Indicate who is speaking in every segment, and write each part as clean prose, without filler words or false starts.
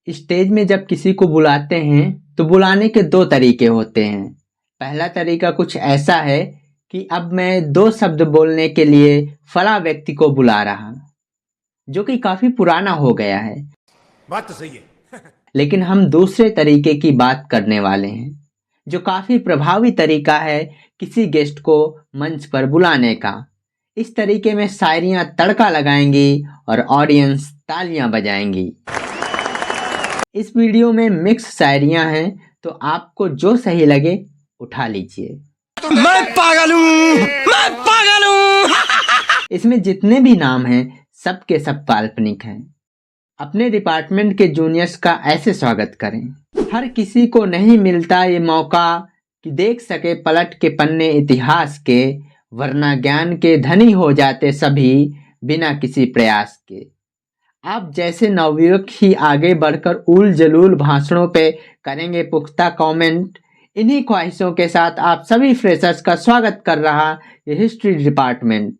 Speaker 1: Stage में जब किसी को बुलाते हैं तो बुलाने के दो तरीके होते हैं। पहला तरीका कुछ ऐसा है कि अब मैं दो शब्द बोलने के लिए फला व्यक्ति को बुला रहा, जो कि काफी पुराना हो गया है।
Speaker 2: बात तो सही है।
Speaker 1: लेकिन हम दूसरे तरीके की बात करने वाले हैं, जो काफी प्रभावी तरीका है किसी गेस्ट को मंच पर बुलाने का। इस तरीके में शायरियां तड़का लगाएंगी और ऑडियंस तालियां बजाएंगी। इस वीडियो में मिक्स शायरियां हैं, तो आपको जो सही लगे उठा लीजिए।
Speaker 2: मैं पागल हूँ।
Speaker 1: इसमें जितने भी नाम हैं सब के सब काल्पनिक हैं। अपने डिपार्टमेंट के जूनियर्स का ऐसे स्वागत करें। हर किसी को नहीं मिलता ये मौका कि देख सके पलट के पन्ने इतिहास के, वरना ज्ञान के धनी हो जाते सभी बिना किसी प्रयास के। आप जैसे नवयुवक ही आगे बढ़कर उल जलूल भाषणों पे करेंगे पुख्ता कमेंट। इन्हीं ख्वाहिशों के साथ आप सभी फ्रेशर्स का स्वागत कर रहा ये हिस्ट्री डिपार्टमेंट।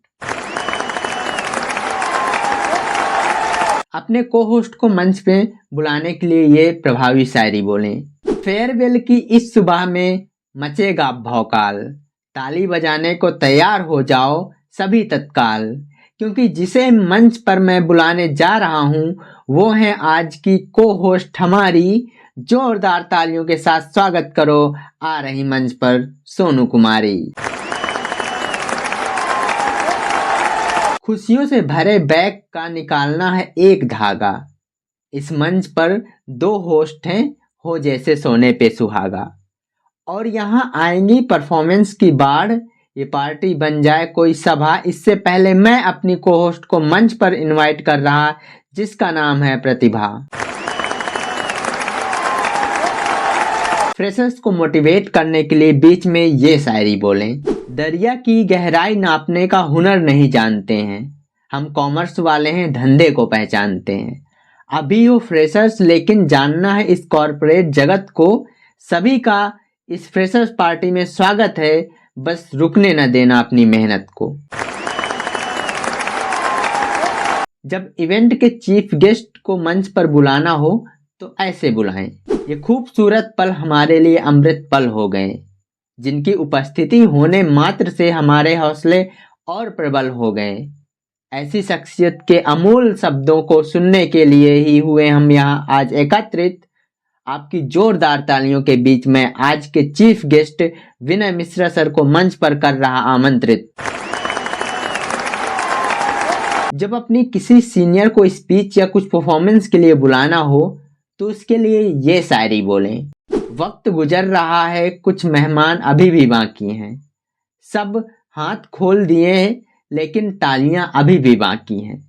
Speaker 1: अपने को होस्ट को मंच पे बुलाने के लिए ये प्रभावी शायरी बोलें। फेयरवेल की इस सुबह में मचेगा भौकाल, ताली बजाने को तैयार हो जाओ सभी तत्काल, क्योंकि जिसे मंच पर मैं बुलाने जा रहा हूँ वो है आज की को होस्ट हमारी। जोरदार तालियों के साथ स्वागत करो आ रही मंच पर सोनू कुमारी। खुशियों से भरे बैग का निकालना है एक धागा, इस मंच पर दो होस्ट हैं हो जैसे सोने पे सुहागा। और यहाँ आएंगी परफॉर्मेंस की बाढ़, ये पार्टी बन जाए कोई सभा। इससे पहले मैं अपनी को होस्ट को मंच पर इनवाइट कर रहा, जिसका नाम है प्रतिभा। फ्रेशर्स को मोटिवेट करने के लिए बीच में ये शायरी बोलें। दरिया की गहराई नापने का हुनर नहीं जानते हैं, हम कॉमर्स वाले हैं धंधे को पहचानते हैं। अभी हो फ्रेशर्स लेकिन जानना है इस कॉर्पोरेट जगत को, सभी का इस फ्रेशर्स पार्टी में स्वागत है, बस रुकने न देना अपनी मेहनत को। जब इवेंट के चीफ गेस्ट को मंच पर बुलाना हो तो ऐसे बुलाएं। ये खूबसूरत पल हमारे लिए अमृत पल हो गए, जिनकी उपस्थिति होने मात्र से हमारे हौसले और प्रबल हो गए। ऐसी शख्सियत के अमूल शब्दों को सुनने के लिए ही हुए हम यहाँ आज एकत्रित। आपकी जोरदार तालियों के बीच में आज के चीफ गेस्ट विनय मिश्रा सर को मंच पर कर रहा आमंत्रित। जब अपनी किसी सीनियर को स्पीच या कुछ परफॉर्मेंस के लिए बुलाना हो तो उसके लिए ये शायरी बोलें। वक्त गुजर रहा है कुछ मेहमान अभी भी बाकी हैं, सब हाथ खोल दिए हैं लेकिन तालियां अभी भी बाकी हैं।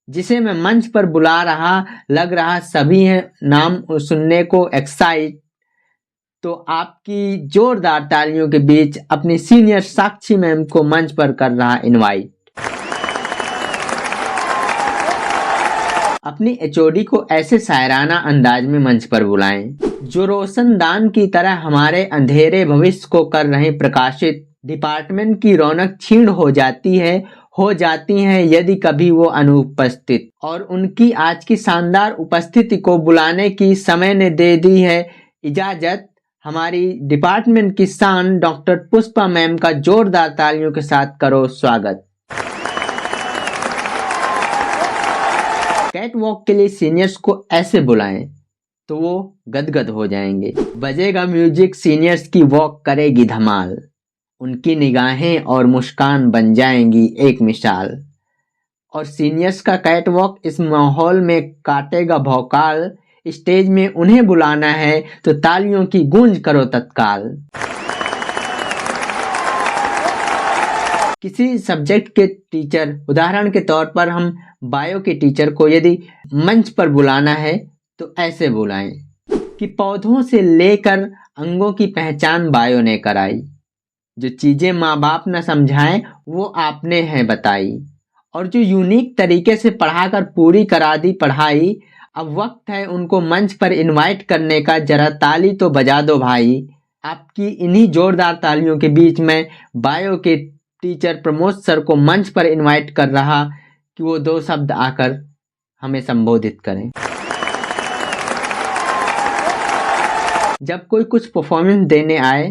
Speaker 1: जिसे मैं मंच पर बुला रहा लग रहा सभी हैं नाम सुनने को एक्साइट। तो आपकी जोरदार तालियों के बीच अपनी सीनियर साक्षी मैम को मंच पर कर रहा इनवाइट। अपनी एचओडी को ऐसे शायराना अंदाज में मंच पर बुलाएं, जो रोशनदान की तरह हमारे अंधेरे भविष्य को कर रहे प्रकाशित। डिपार्टमेंट की रौनक क्षीण हो जाती है यदि कभी वो अनुपस्थित, और उनकी आज की शानदार उपस्थिति को बुलाने की समय ने दे दी है इजाजत। हमारी डिपार्टमेंट की शान डॉक्टर पुष्पा मैम का जोरदार तालियों के साथ करो स्वागत। कैट वॉक के लिए सीनियर्स को ऐसे बुलाएं तो वो गदगद हो जाएंगे। बजेगा म्यूजिक, सीनियर्स की वॉक करेगी धमाल, उनकी निगाहें और मुस्कान बन जाएंगी एक मिसाल। और सीनियर्स का कैट वॉक इस माहौल में काटेगा भौकाल। स्टेज में उन्हें बुलाना है तो तालियों की गूंज करो तत्काल। किसी सब्जेक्ट के टीचर, उदाहरण के तौर पर हम बायो के टीचर को यदि मंच पर बुलाना है तो ऐसे बुलाएं कि पौधों से लेकर अंगों की पहचान बायो ने कराई, जो चीजें माँ बाप न समझाएं वो आपने है बताई, और जो यूनिक तरीके से पढ़ाकर पूरी करा दी पढ़ाई। अब वक्त है उनको मंच पर इनवाइट करने का, जरा ताली तो बजा दो भाई। आपकी इन्हीं जोरदार तालियों के बीच में बायो के टीचर प्रमोद सर को मंच पर इनवाइट कर रहा कि वो दो शब्द आकर हमें संबोधित करें। जब कोई कुछ परफॉर्मेंस देने आए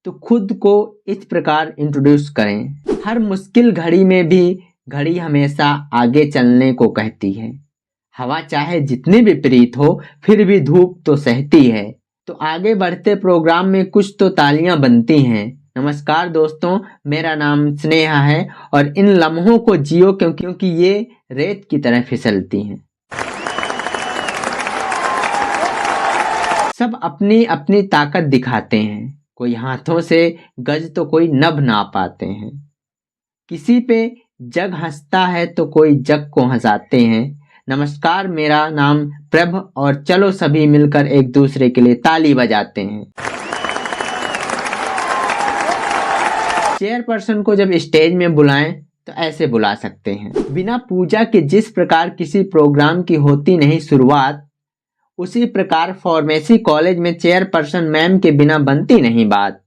Speaker 1: तो खुद को इस प्रकार इंट्रोड्यूस करें। हर मुश्किल घड़ी में भी घड़ी हमेशा आगे चलने को कहती है। हवा चाहे जितनी विपरीत हो फिर भी धूप तो सहती है। तो आगे बढ़ते प्रोग्राम में कुछ तो तालियां बनती हैं। नमस्कार दोस्तों, मेरा नाम स्नेहा है और इन लम्हों को जियो क्योंकि ये रेत की तरह फिसलती हैं। सब अपनी अपनी ताकत दिखाते हैं, कोई हाथों से गज तो कोई नभ नाप पाते हैं। किसी पे जग हंसता है तो कोई जग को हंसाते हैं। नमस्कार, मेरा नाम प्रभ और चलो सभी मिलकर एक दूसरे के लिए ताली बजाते हैं। चेयरपर्सन को जब स्टेज में बुलाएं तो ऐसे बुला सकते हैं। बिना पूजा के जिस प्रकार किसी प्रोग्राम की होती नहीं शुरुआत, उसी प्रकार फार्मेसी कॉलेज में चेयरपर्सन मैम के बिना बनती नहीं बात।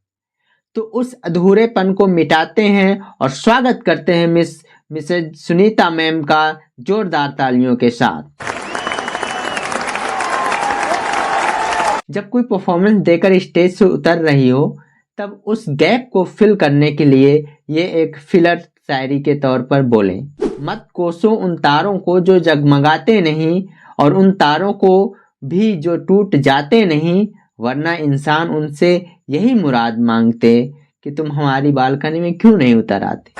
Speaker 1: तो उस अधूरेपन को मिटाते हैं और स्वागत करते हैं मिसेज सुनीता मैम का जोरदार तालियों के साथ। जब कोई परफॉर्मेंस देकर स्टेज से उतर रही हो तब उस गैप को फिल करने के लिए ये एक फिलर शायरी के तौर पर बोलें। मत कोसो उन तारों को जो जगमगाते नहीं, और उन तारों को भी जो टूट जाते नहीं, वरना इंसान उनसे यही मुराद मांगते कि तुम हमारी बालकनी में क्यों नहीं उतर आते।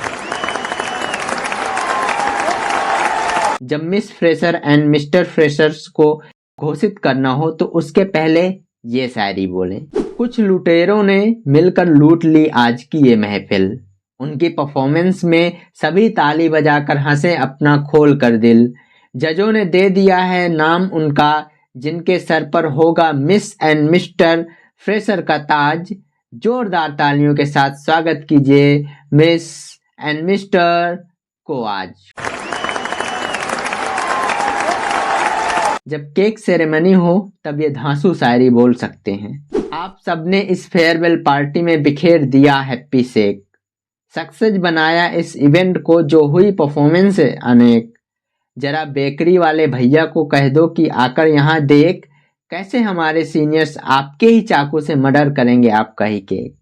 Speaker 1: जब miss fresher and mister freshers को घोषित करना हो तो उसके पहले ये शायरी बोलें। कुछ लुटेरों ने मिलकर लूट ली आज की ये महफिल। उनकी परफॉर्मेंस में सभी ताली बजाकर हंसे अपना खोल कर दिल। जजों ने दे दिया है नाम उनका, जिनके सर पर होगा मिस एंड मिस्टर फ्रेशर का ताज। जोरदार तालियों के साथ स्वागत कीजिए मिस एंड मिस्टर को आज। जब केक सेरेमनी हो तब ये धांसू शायरी बोल सकते हैं। आप सबने इस फेयरवेल पार्टी में बिखेर दिया हैप्पी शेक। सक्सेस बनाया इस इवेंट को जो हुई परफॉर्मेंस अनेक। जरा बेकरी वाले भैया को कह दो कि आकर यहाँ देख, कैसे हमारे सीनियर्स आपके ही चाकू से मर्डर करेंगे आपका ही केक।